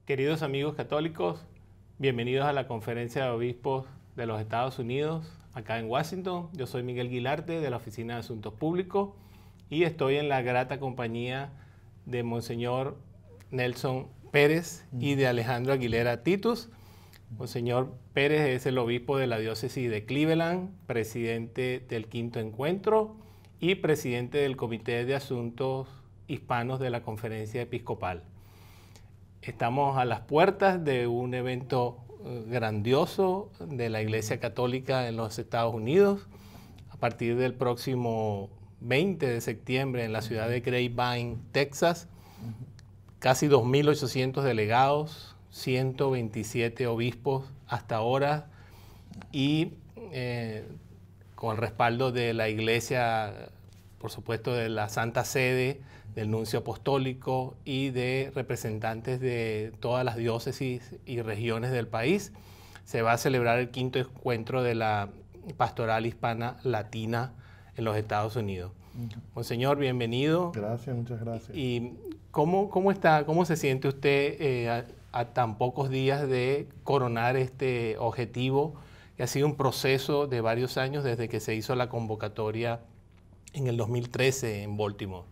Queridos amigos católicos, bienvenidos a la Conferencia de Obispos de los Estados Unidos, acá en Washington. Yo soy Miguel Guilarte de la Oficina de Asuntos Públicos y estoy en la grata compañía de Monseñor Nelson Pérez y de Alejandro Aguilera Titus. Monseñor Pérez es el obispo de la diócesis de Cleveland, presidente del Quinto Encuentro y presidente del Comité de Asuntos Hispanos de la Conferencia Episcopal. Estamos a las puertas de un evento grandioso de la Iglesia Católica en los Estados Unidos. A partir del próximo 20 de septiembre en la ciudad de Grapevine, Texas, casi 2.800 delegados, 127 obispos hasta ahora y con el respaldo de la Iglesia, por supuesto de la Santa Sede, del Nuncio Apostólico y de representantes de todas las diócesis y regiones del país. Se va a celebrar el quinto encuentro de la Pastoral Hispana Latina en los Estados Unidos. Monseñor, bienvenido. Gracias, muchas gracias. ¿Y cómo se siente usted a tan pocos días de coronar este objetivo, que ha sido un proceso de varios años desde que se hizo la convocatoria en el 2013 en Baltimore?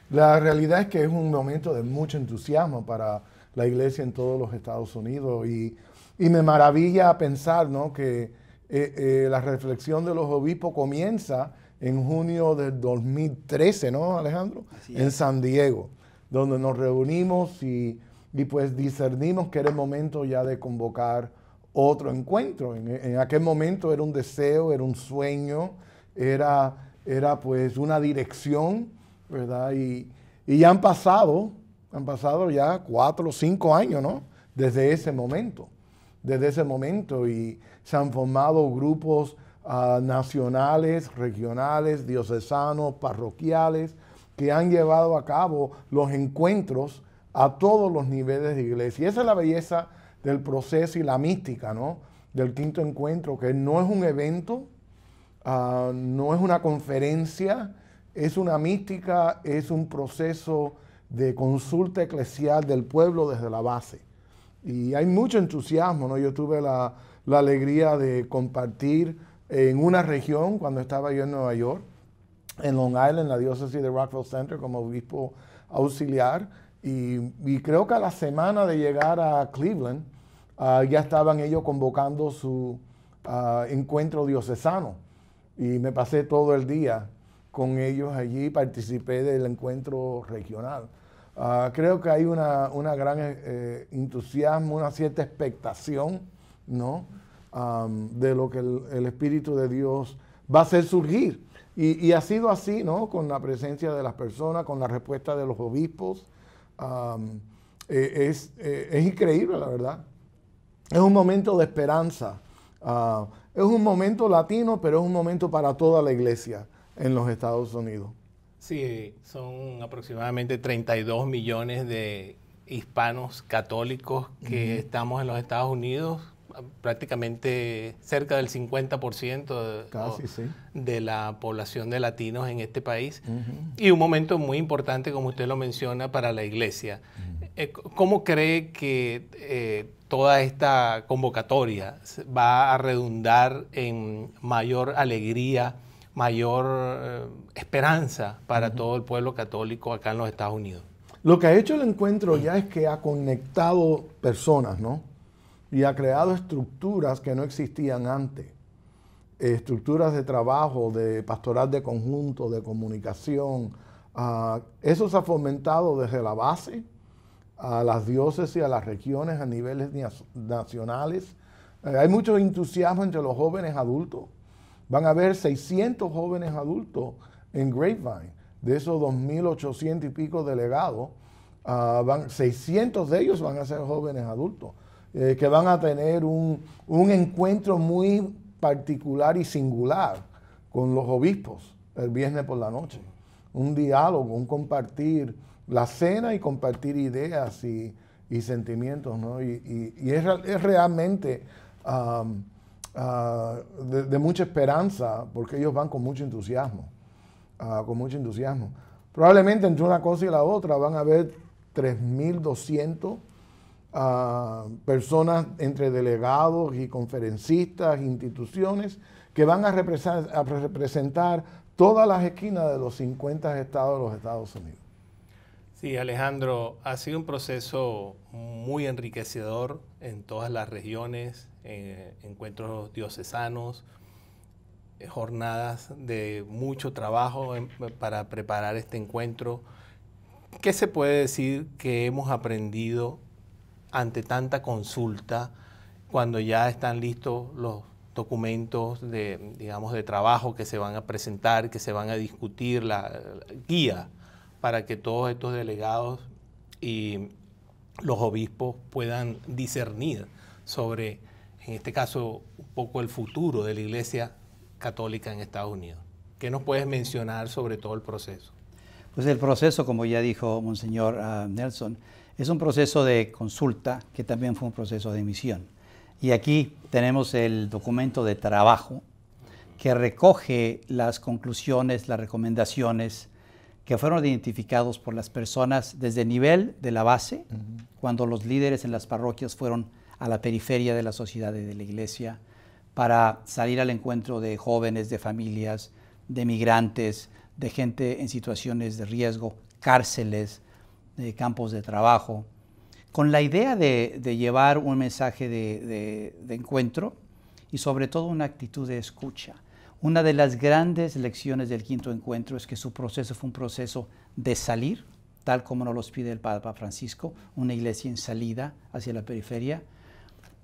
La realidad es que es un momento de mucho entusiasmo para la iglesia en todos los Estados Unidos y me maravilla pensar, ¿no?, que la reflexión de los obispos comienza en junio del 2013, ¿no, Alejandro? En San Diego, donde nos reunimos y pues discernimos que era el momento ya de convocar otro encuentro. En aquel momento era un deseo, era un sueño, era pues una dirección, ¿verdad? Y ya han pasado ya 4 o 5 años, ¿no? Desde ese momento, y se han formado grupos nacionales, regionales, diocesanos, parroquiales, que han llevado a cabo los encuentros a todos los niveles de iglesia. Y esa es la belleza del proceso y la mística, ¿no?, del Quinto Encuentro, que no es un evento, no es una conferencia, es una mística, es un proceso de consulta eclesial del pueblo desde la base. Y hay mucho entusiasmo, ¿no? Yo tuve la alegría de compartir en una región cuando estaba yo en Nueva York, en Long Island, la diócesis de Rockville Center, como obispo auxiliar. Y creo que a la semana de llegar a Cleveland, ya estaban ellos convocando su encuentro diocesano. Y me pasé todo el día con ellos allí, participé del encuentro regional. Creo que hay una gran entusiasmo, una cierta expectación, ¿no?, de lo que el Espíritu de Dios va a hacer surgir. Y ha sido así, ¿no?, con la presencia de las personas, con la respuesta de los obispos. Es increíble, la verdad. Es un momento de esperanza. Es un momento latino, pero es un momento para toda la iglesia en los Estados Unidos. Sí, son aproximadamente 32 millones de hispanos católicos que estamos en los Estados Unidos, prácticamente cerca del 50% Casi, sí, de la población de latinos en este país. Y un momento muy importante, como usted lo menciona, para la iglesia. ¿Cómo cree que toda esta convocatoria va a redundar en mayor alegría, mayor esperanza para todo el pueblo católico acá en los Estados Unidos? Lo que ha hecho el encuentro ya es que ha conectado personas, ¿no?, y ha creado estructuras que no existían antes. Estructuras de trabajo, de pastoral de conjunto, de comunicación. Eso se ha fomentado desde la base a las diócesis, a las regiones, a niveles nacionales. Hay mucho entusiasmo entre los jóvenes adultos. Van a haber 600 jóvenes adultos en Grapevine. De esos 2.800 y pico delegados, 600 de ellos van a ser jóvenes adultos, que van a tener un encuentro muy particular y singular con los obispos el viernes por la noche. Un diálogo, un compartir la cena y compartir ideas y sentimientos, ¿no? Y es realmente de mucha esperanza, porque ellos van con mucho entusiasmo. Probablemente entre una cosa y la otra van a haber 3.200 personas entre delegados y conferencistas, instituciones, que van a representar todas las esquinas de los 50 estados de los Estados Unidos. Sí, Alejandro, ha sido un proceso muy enriquecedor en todas las regiones, encuentros diocesanos, jornadas de mucho trabajo para preparar este encuentro. ¿Qué se puede decir que hemos aprendido ante tanta consulta cuando ya están listos los documentos digamos, de trabajo que se van a presentar, que se van a discutir, la guía para que todos estos delegados y los obispos puedan discernir sobre, en este caso, un poco el futuro de la Iglesia Católica en Estados Unidos? ¿Qué nos puedes mencionar sobre todo el proceso? Pues el proceso, como ya dijo Monseñor Nelson, es un proceso de consulta que también fue un proceso de misión. Y aquí tenemos el documento de trabajo que recoge las conclusiones, las recomendaciones que fueron identificados por las personas desde el nivel de la base, cuando los líderes en las parroquias fueron a la periferia de la sociedad y de la iglesia, para salir al encuentro de jóvenes, de familias, de migrantes, de gente en situaciones de riesgo, cárceles, de campos de trabajo, con la idea de llevar un mensaje de encuentro y sobre todo una actitud de escucha. Una de las grandes lecciones del quinto encuentro es que su proceso fue un proceso de salir, tal como nos los pide el Papa Francisco, una iglesia en salida hacia la periferia,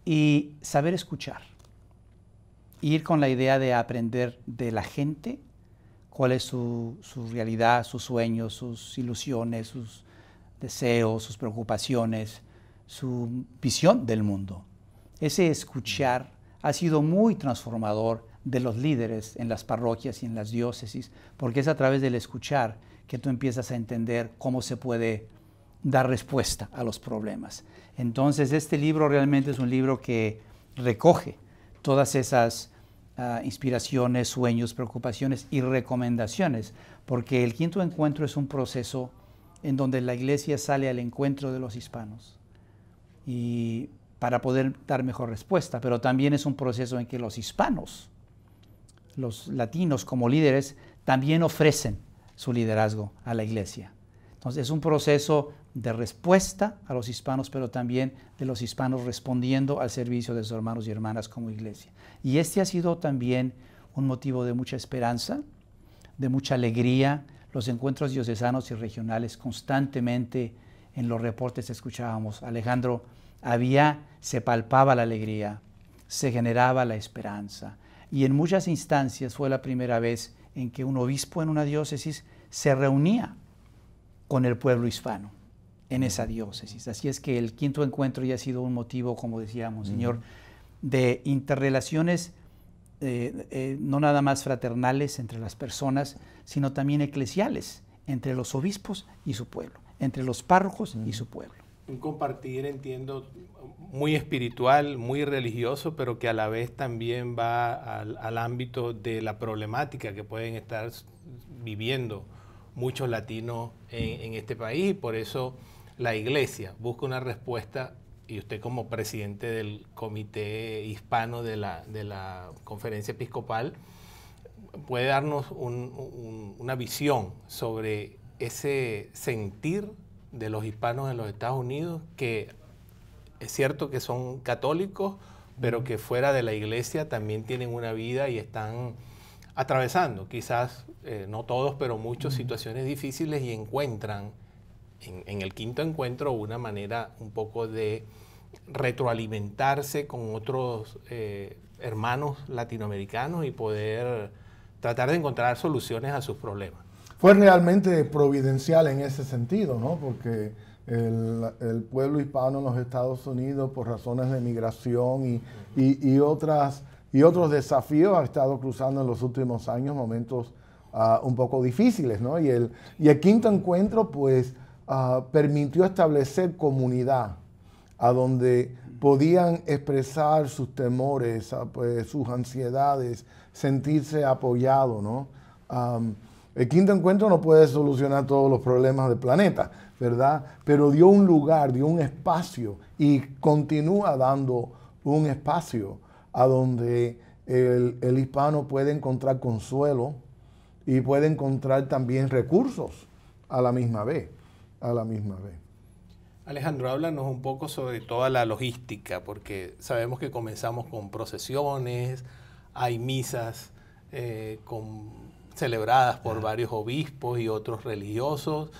y saber escuchar. Ir con la idea de aprender de la gente cuál es su realidad, sus sueños, sus ilusiones, sus deseos, sus preocupaciones, su visión del mundo. Ese escuchar ha sido muy transformador de los líderes en las parroquias y en las diócesis, porque es a través del escuchar que tú empiezas a entender cómo se puede dar respuesta a los problemas. Entonces, este libro realmente es un libro que recoge todas esas inspiraciones, sueños, preocupaciones y recomendaciones, porque el quinto encuentro es un proceso en donde la iglesia sale al encuentro de los hispanos y para poder dar mejor respuesta, pero también es un proceso en que los hispanos, los latinos como líderes, también ofrecen su liderazgo a la iglesia. Entonces es un proceso de respuesta a los hispanos, pero también de los hispanos respondiendo al servicio de sus hermanos y hermanas como iglesia. Y este ha sido también un motivo de mucha esperanza, de mucha alegría. Los encuentros diocesanos y regionales constantemente en los reportes escuchábamos, Alejandro, se palpaba la alegría, se generaba la esperanza. Y en muchas instancias fue la primera vez en que un obispo en una diócesis se reunía con el pueblo hispano en esa diócesis. Así es que el quinto encuentro ya ha sido un motivo, como decía Monseñor, de interrelaciones no nada más fraternales entre las personas, sino también eclesiales, entre los obispos y su pueblo, entre los párrocos y su pueblo. Un compartir, entiendo, muy espiritual, muy religioso, pero que a la vez también va al ámbito de la problemática que pueden estar viviendo muchos latinos en este país, y por eso la Iglesia busca una respuesta, y usted como presidente del Comité Hispano de la Conferencia Episcopal puede darnos una visión sobre ese sentir de los hispanos en los Estados Unidos, que es cierto que son católicos, pero que fuera de la Iglesia también tienen una vida y están atravesando, quizás no todos, pero muchas situaciones difíciles, y encuentran en el quinto encuentro una manera un poco de retroalimentarse con otros hermanos latinoamericanos y poder tratar de encontrar soluciones a sus problemas. Fue realmente providencial en ese sentido, ¿no? Porque el pueblo hispano en los Estados Unidos, por razones de migración y otros desafíos, ha estado cruzando en los últimos años momentos un poco difíciles, ¿no? Y el quinto encuentro, pues, permitió establecer comunidad, a donde podían expresar sus temores, pues, sus ansiedades, sentirse apoyados, ¿no? El quinto encuentro no puede solucionar todos los problemas del planeta, ¿verdad? Pero dio un lugar, dio un espacio y continúa dando un espacio a donde el hispano puede encontrar consuelo y puede encontrar también recursos a la misma vez. Alejandro, háblanos un poco sobre toda la logística, porque sabemos que comenzamos con procesiones, hay misas celebradas por varios obispos y otros religiosos,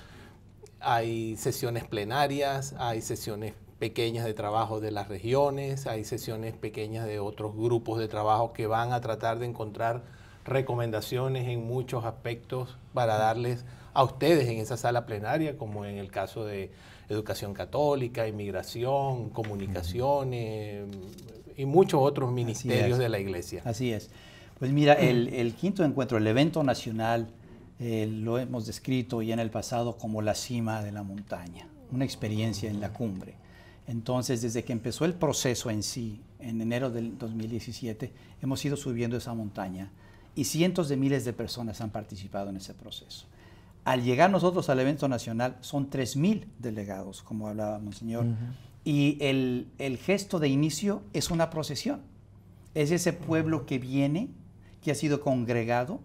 hay sesiones plenarias, hay sesiones pequeñas de trabajo de las regiones, hay sesiones pequeñas de otros grupos de trabajo que van a tratar de encontrar recomendaciones en muchos aspectos para darles a ustedes en esa sala plenaria, como en el caso de educación católica, inmigración, comunicaciones y muchos otros ministerios de la Iglesia. Así es. Pues mira, el quinto encuentro, el evento nacional, lo hemos descrito ya en el pasado como la cima de la montaña, una experiencia en la cumbre. Entonces, desde que empezó el proceso en sí, en enero del 2017, hemos ido subiendo esa montaña y cientos de miles de personas han participado en ese proceso. Al llegar nosotros al evento nacional, son 3,000 delegados, como hablaba Monseñor, y el gesto de inicio es una procesión. Es ese pueblo que viene, que ha sido congregado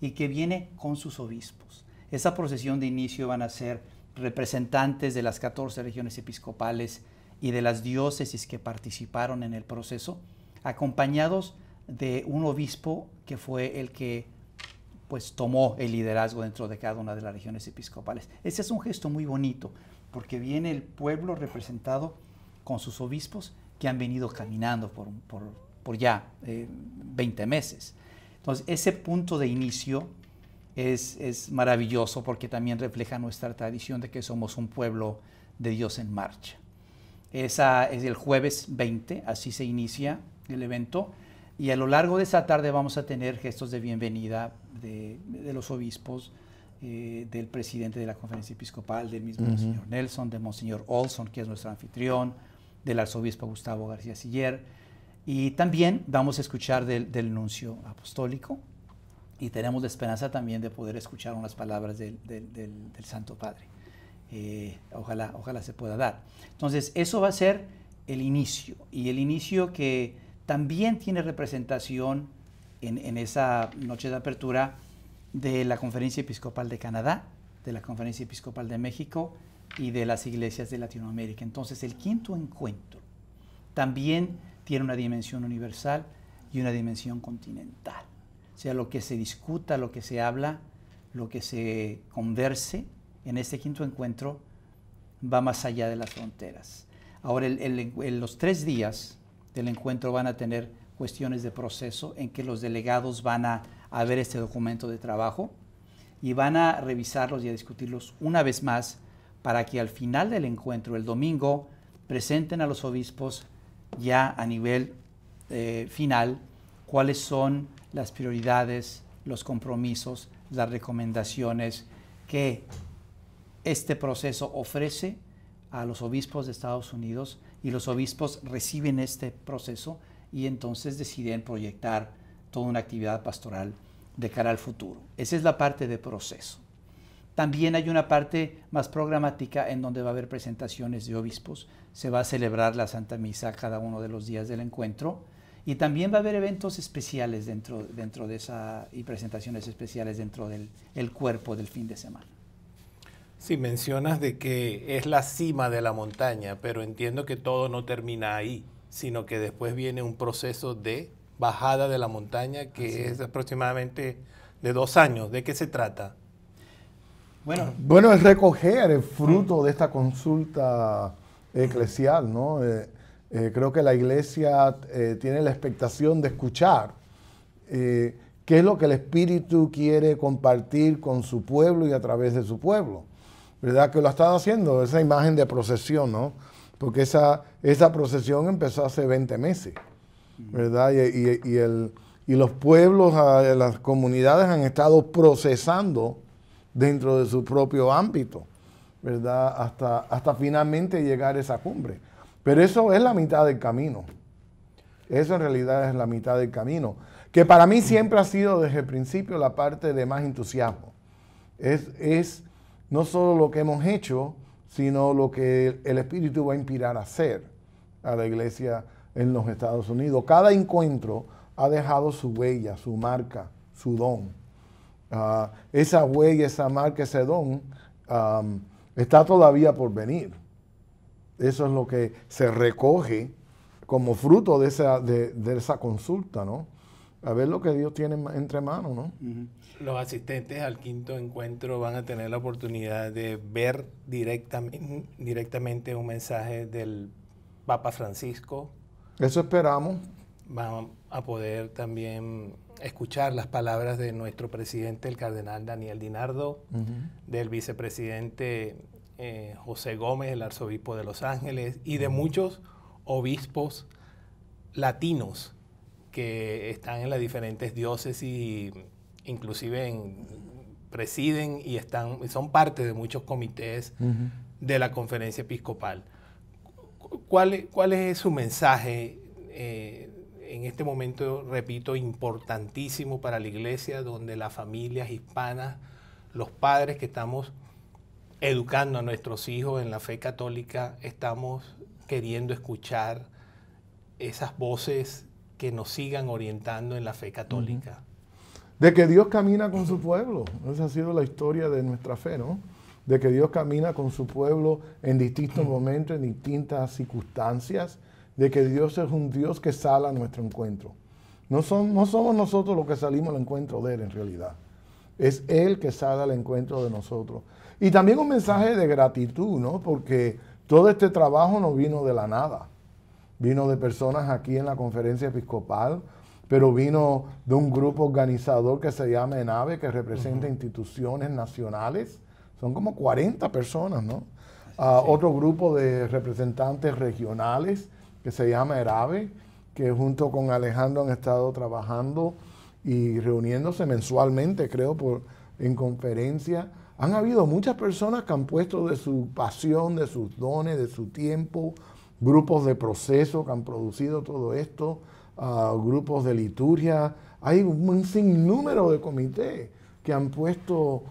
y que viene con sus obispos. Esa procesión de inicio van a ser representantes de las 14 regiones episcopales y de las diócesis que participaron en el proceso, acompañados de un obispo que fue el que pues tomó el liderazgo dentro de cada una de las regiones episcopales. Ese es un gesto muy bonito, porque viene el pueblo representado con sus obispos que han venido caminando por ya 20 meses. Entonces, ese punto de inicio es maravilloso porque también refleja nuestra tradición de que somos un pueblo de Dios en marcha. Esa es el jueves 20, así se inicia el evento, y a lo largo de esa tarde vamos a tener gestos de bienvenida de los obispos, del presidente de la conferencia episcopal, del mismo Monseñor Nelson, de Monseñor Olson, que es nuestro anfitrión, del arzobispo Gustavo García Siller, y también vamos a escuchar del nuncio apostólico, y tenemos la esperanza también de poder escuchar unas palabras del Santo Padre. Ojalá se pueda dar. Entonces, eso va a ser el inicio, y el inicio que también tiene representación en esa noche de apertura de la Conferencia Episcopal de Canadá, de la Conferencia Episcopal de México y de las iglesias de Latinoamérica. Entonces, el quinto encuentro también tiene una dimensión universal y una dimensión continental. O sea, lo que se discuta, lo que se habla, lo que se converse en este quinto encuentro va más allá de las fronteras. Ahora, los 3 días del encuentro van a tener cuestiones de proceso en que los delegados van a ver este documento de trabajo y van a revisarlos y a discutirlos una vez más para que al final del encuentro, el domingo, presenten a los obispos ya a nivel final cuáles son las prioridades, los compromisos, las recomendaciones que este proceso ofrece a los obispos de Estados Unidos, y los obispos reciben este proceso y entonces deciden proyectar toda una actividad pastoral de cara al futuro. Esa es la parte de proceso. También hay una parte más programática en donde va a haber presentaciones de obispos, se va a celebrar la Santa Misa cada uno de los días del encuentro, y también va a haber eventos especiales dentro de esa, y presentaciones especiales dentro del cuerpo del fin de semana. Sí, mencionas de que es la cima de la montaña, pero entiendo que todo no termina ahí, sino que después viene un proceso de bajada de la montaña que es aproximadamente de 2 años. ¿De qué se trata? Bueno, es recoger el fruto de esta consulta eclesial, ¿no? Creo que la Iglesia tiene la expectación de escuchar qué es lo que el Espíritu quiere compartir con su pueblo y a través de su pueblo. ¿Verdad? Que lo ha estado haciendo, esa imagen de procesión, ¿no? Porque esa procesión empezó hace 20 meses, ¿verdad? Y los pueblos, las comunidades han estado procesando dentro de su propio ámbito, ¿verdad? Hasta finalmente llegar a esa cumbre. Pero eso es la mitad del camino. Eso en realidad es la mitad del camino. Que para mí siempre ha sido desde el principio la parte de más entusiasmo. Es no solo lo que hemos hecho, sino lo que el Espíritu va a inspirar a hacer a la iglesia en los Estados Unidos. Cada encuentro ha dejado su huella, su marca, su don. Esa huella, esa marca, ese don está todavía por venir. Eso es lo que se recoge como fruto de esa consulta, ¿no? A ver lo que Dios tiene entre manos, ¿no? Los asistentes al quinto encuentro van a tener la oportunidad de ver directamente un mensaje del Papa Francisco. Eso esperamos. Van a poder también escuchar las palabras de nuestro presidente, el cardenal Daniel Dinardo, del vicepresidente José Gómez, el arzobispo de Los Ángeles, y de muchos obispos latinos que están en las diferentes diócesis, inclusive presiden y son parte de muchos comités de la conferencia episcopal. ¿Cuál es su mensaje en este momento, repito, importantísimo para la iglesia, donde las familias hispanas, los padres que estamos educando a nuestros hijos en la fe católica, estamos queriendo escuchar esas voces que nos sigan orientando en la fe católica? De que Dios camina con su pueblo. Esa ha sido la historia de nuestra fe, ¿no? De que Dios camina con su pueblo en distintos momentos, en distintas circunstancias, de que Dios es un Dios que sale a nuestro encuentro. No somos nosotros los que salimos al encuentro de Él en realidad. Es Él que sale al encuentro de nosotros. Y también un mensaje de gratitud, ¿no? Porque todo este trabajo no vino de la nada. Vino de personas aquí en la conferencia episcopal, pero vino de un grupo organizador que se llama ENAVE, que representa instituciones nacionales. Son como 40 personas, ¿no? Otro grupo de representantes regionales que se llama ERAVE, que junto con Alejandro han estado trabajando y reuniéndose mensualmente, creo, en conferencia. Han habido muchas personas que han puesto de su pasión, de sus dones, de su tiempo, grupos de proceso que han producido todo esto, grupos de liturgia. Hay un sinnúmero de comités que han puesto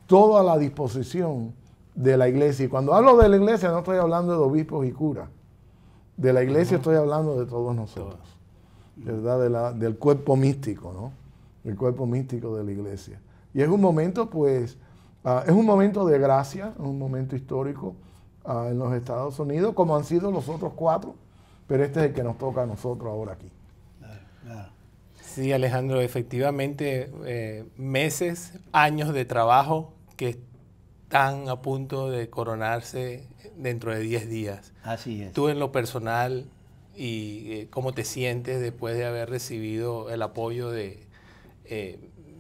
todo a la disposición de la iglesia. Y cuando hablo de la iglesia no estoy hablando de obispos y curas. De la iglesia estoy hablando de todos nosotros, ¿verdad? Del cuerpo místico, ¿no? El cuerpo místico de la iglesia. Y es un momento, pues, es un momento de gracia, un momento histórico en los Estados Unidos, como han sido los otros 4, pero este es el que nos toca a nosotros ahora aquí. Claro. Sí, Alejandro, efectivamente, meses, años de trabajo que están a punto de coronarse dentro de 10 días. Así es. Tú en lo personal, y cómo te sientes después de haber recibido el apoyo de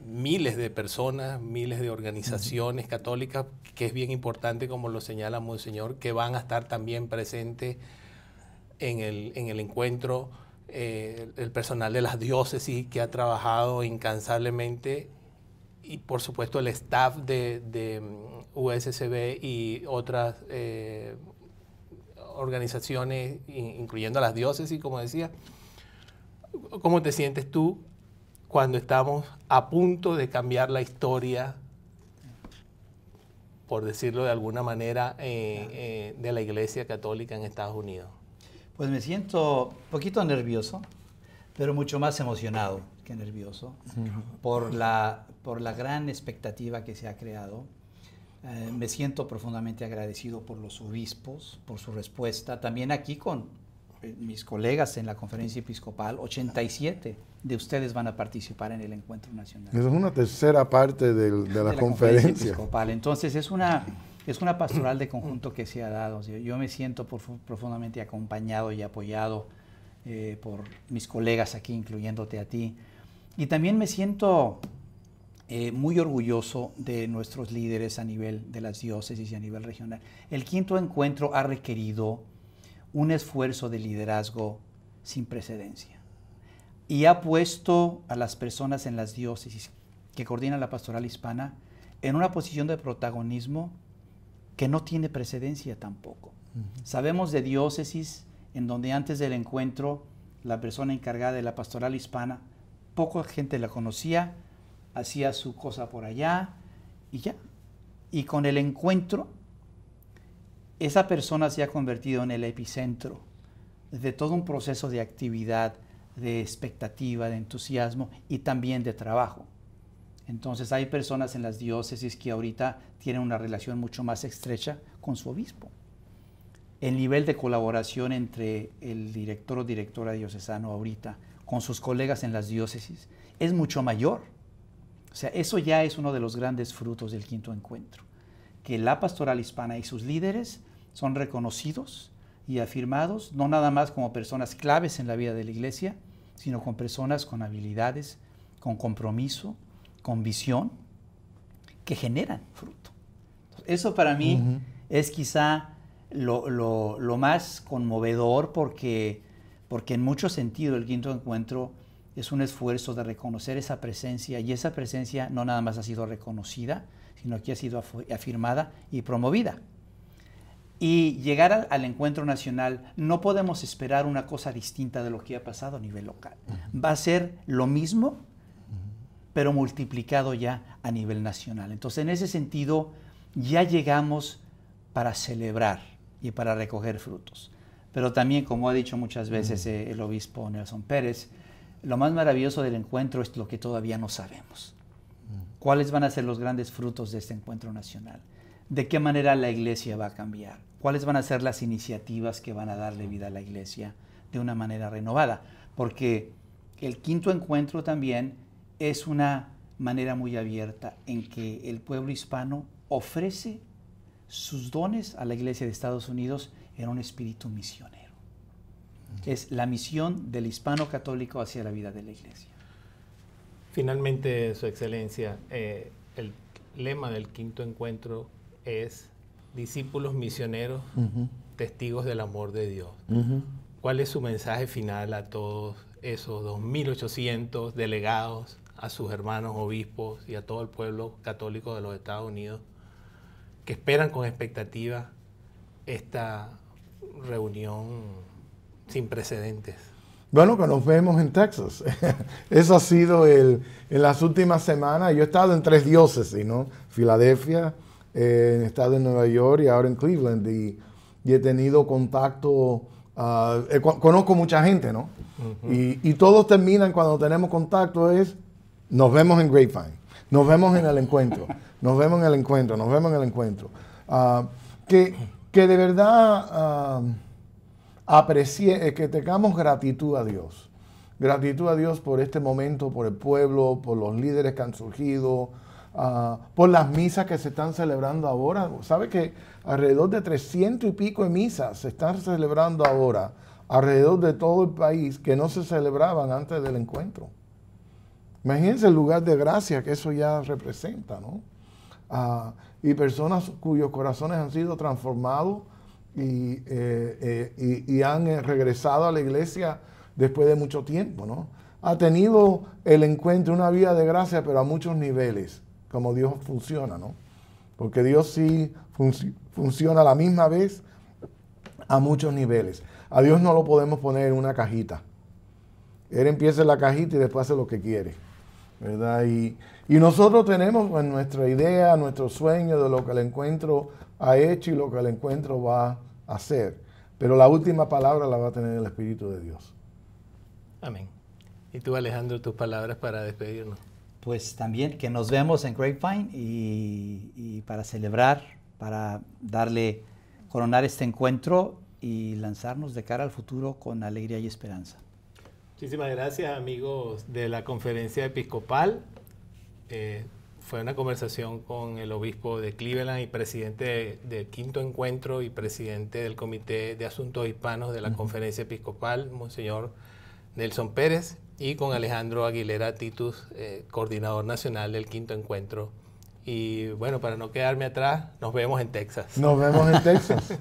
miles de personas, miles de organizaciones católicas, que es bien importante, como lo señala Monseñor, que van a estar también presentes en el encuentro, el personal de las diócesis que ha trabajado incansablemente, y por supuesto el staff de USCB y otras organizaciones, incluyendo a las diócesis, como decía. ¿Cómo te sientes tú cuando estamos a punto de cambiar la historia, por decirlo de alguna manera, de la Iglesia Católica en Estados Unidos? Pues me siento un poquito nervioso, pero mucho más emocionado que nervioso, por la gran expectativa que se ha creado. Me siento profundamente agradecido por los obispos, por su respuesta. También aquí con mis colegas en la conferencia episcopal, 87 de ustedes van a participar en el encuentro nacional. Eso es una tercera parte de la conferencia episcopal. Entonces es una pastoral de conjunto que se ha dado. Yo me siento profundamente acompañado y apoyado por mis colegas aquí, incluyéndote a ti. Y también me siento muy orgulloso de nuestros líderes a nivel de las diócesis y a nivel regional. El quinto encuentro ha requerido un esfuerzo de liderazgo sin precedencia y ha puesto a las personas en las diócesis que coordinan la pastoral hispana en una posición de protagonismo que no tiene precedencia tampoco. Sabemos de diócesis en donde antes del encuentro la persona encargada de la pastoral hispana, poca gente la conocía, hacía su cosa por allá, y ya. Y con el encuentro, esa persona se ha convertido en el epicentro de todo un proceso de actividad, de expectativa, de entusiasmo y también de trabajo. Entonces hay personas en las diócesis que ahorita tienen una relación mucho más estrecha con su obispo. El nivel de colaboración entre el director o directora diocesano ahorita con sus colegas en las diócesis es mucho mayor. O sea, eso ya es uno de los grandes frutos del quinto encuentro, que la pastoral hispana y sus líderes son reconocidos y afirmados, no nada más como personas claves en la vida de la iglesia, sino con personas con habilidades, con compromiso, con visión, que generan fruto. Eso para mí es quizá lo más conmovedor porque en mucho sentido el quinto encuentro es un esfuerzo de reconocer esa presencia, y esa presencia no nada más ha sido reconocida, sino que ha sido afirmada y promovida. Y llegar al encuentro nacional, no podemos esperar una cosa distinta de lo que ha pasado a nivel local. Va a ser lo mismo, pero multiplicado ya a nivel nacional. Entonces, en ese sentido, ya llegamos para celebrar y para recoger frutos. Pero también, como ha dicho muchas veces el obispo Nelson Pérez, lo más maravilloso del encuentro es lo que todavía no sabemos. ¿Cuáles van a ser los grandes frutos de este encuentro nacional? ¿De qué manera la iglesia va a cambiar? ¿Cuáles van a ser las iniciativas que van a darle vida a la iglesia de una manera renovada? Porque el quinto encuentro también es una manera muy abierta en que el pueblo hispano ofrece sus dones a la iglesia de Estados Unidos en un espíritu misionero. Es la misión del hispano católico hacia la vida de la iglesia. Finalmente, Su Excelencia, el lema del quinto encuentro es discípulos misioneros, testigos del amor de Dios. ¿Cuál es su mensaje final a todos esos 2.800 delegados, a sus hermanos obispos y a todo el pueblo católico de los Estados Unidos que esperan con expectativa esta reunión sin precedentes? Bueno, que nos vemos en Texas. Eso ha sido en las últimas semanas. Yo he estado en 3 diócesis, ¿no? Filadelfia, he estado en Nueva York y ahora en Cleveland. Y he tenido contacto, conozco mucha gente, ¿no? Y todos terminan cuando tenemos contacto nos vemos en Grapevine, nos vemos en el encuentro, nos vemos en el encuentro, nos vemos en el encuentro. Que de verdad que tengamos gratitud a Dios. Gratitud a Dios por este momento, por el pueblo, por los líderes que han surgido, por las misas que se están celebrando ahora. ¿Sabe que alrededor de 300 y pico de misas se están celebrando ahora alrededor de todo el país que no se celebraban antes del encuentro? Imagínense el lugar de gracia que eso ya representa, ¿no? Y personas cuyos corazones han sido transformados y han regresado a la iglesia después de mucho tiempo, ¿no? Ha tenido el encuentro una vida de gracia, pero a muchos niveles, como Dios funciona, ¿no? Porque Dios sí funciona a la misma vez a muchos niveles. A Dios no lo podemos poner en una cajita. Él empieza en la cajita y después hace lo que quiere, ¿verdad? Y nosotros tenemos pues, nuestra idea, nuestro sueño de lo que el encuentro ha hecho y lo que el encuentro va a hacer. Pero la última palabra la va a tener el Espíritu de Dios. Amén. ¿Y tú, Alejandro, tus palabras para despedirnos? Pues también que nos vemos en Grapevine y para celebrar, para coronar este encuentro y lanzarnos de cara al futuro con alegría y esperanza. Muchísimas gracias, amigos de la Conferencia Episcopal. Fue una conversación con el obispo de Cleveland y presidente del quinto encuentro y presidente del Comité de Asuntos Hispanos de la Conferencia Episcopal, Monseñor Nelson Pérez, y con Alejandro Aguilera Titus, coordinador nacional del quinto encuentro. Y bueno, para no quedarme atrás, nos vemos en Texas. Nos vemos en Texas.